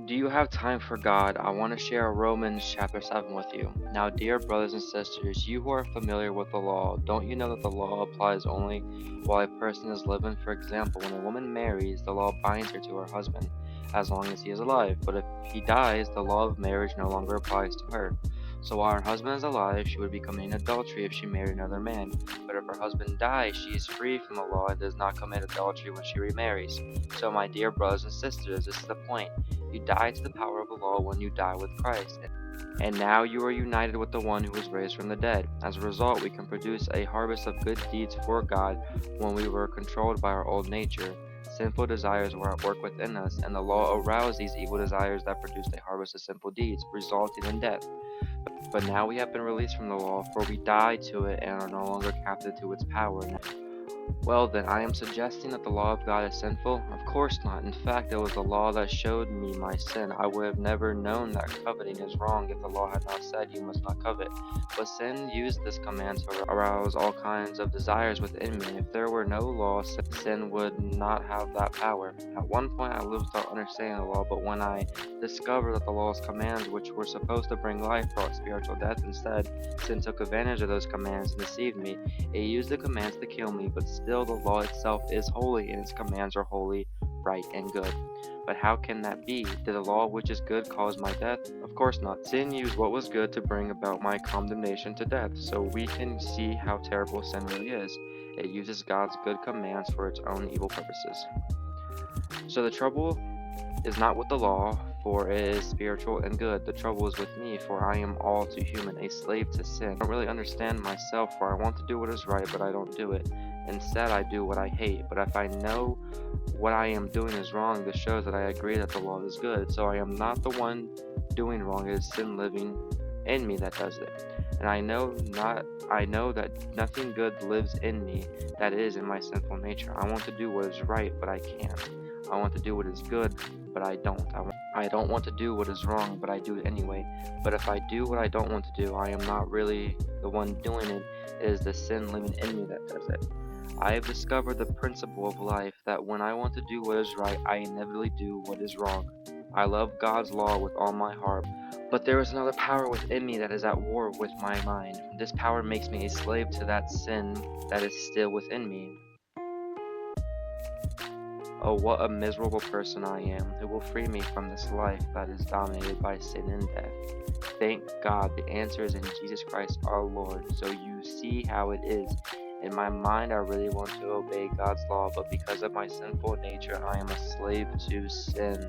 Do you have time for God? I want to share Romans chapter 7 with you. Now, dear brothers and sisters, you who are familiar with the law, don't you know that the law applies only while a person is living? For example, when a woman marries, the law binds her to her husband as long as he is alive. But if he dies, the law of marriage no longer applies to her. So while her husband is alive, she would be committing adultery if she married another man. But if her husband dies, she is free from the law and does not commit adultery when she remarries. So, my dear brothers and sisters, this is the point. You die to the power of the law when you die with Christ. And now you are united with the one who was raised from the dead. As a result, we can produce a harvest of good deeds for God when we were controlled by our old nature. Sinful desires were at work within us, and the law aroused these evil desires that produced a harvest of sinful deeds, resulting in death. But now we have been released from the law, for we died to it and are no longer captive to its power. Well then, I am suggesting that the law of God is sinful? Of course not. In fact, it was the law that showed me my sin. I would have never known that coveting is wrong if the law had not said you must not covet. But sin used this command to arouse all kinds of desires within me. If there were no law, sin would not have that power. At one point I lived without understanding the law, but when I discovered that the law's commands, which were supposed to bring life, brought spiritual death instead, sin took advantage of those commands and deceived me. It used the commands to kill me, but still the law itself is holy, and its commands are holy, right, and good. But how can that be? Did the law which is good cause my death? Of course not. Sin used what was good to bring about my condemnation to death, so we can see how terrible sin really is. It uses God's good commands for its own evil purposes. So the trouble is not with the law, for it is spiritual and good. The trouble is with me, for I am all too human, a slave to sin. I don't really understand myself, for I want to do what is right, but I don't do it. Instead, I do what I hate. But if I know what I am doing is wrong, this shows that I agree that the law is good. So I am not the one doing wrong, it is sin living in me that does it. And I know that nothing good lives in me, that is in my sinful nature. I want to do what is right, but I can't. I want to do what is good, but I don't. I don't want to do what is wrong, but I do it anyway. But if I do what I don't want to do, I am not really the one doing it. It is the sin living in me that does it. I have discovered the principle of life, that when I want to do what is right, I inevitably do what is wrong. I love God's law with all my heart, but there is another power within me that is at war with my mind. This power makes me a slave to that sin that is still within me. Oh, what a miserable person I am. Who will free me from this life that is dominated by sin and death? Thank God, the answer is in Jesus Christ our Lord. So you see how it is. In my mind, I really want to obey God's law, but because of my sinful nature, I am a slave to sin.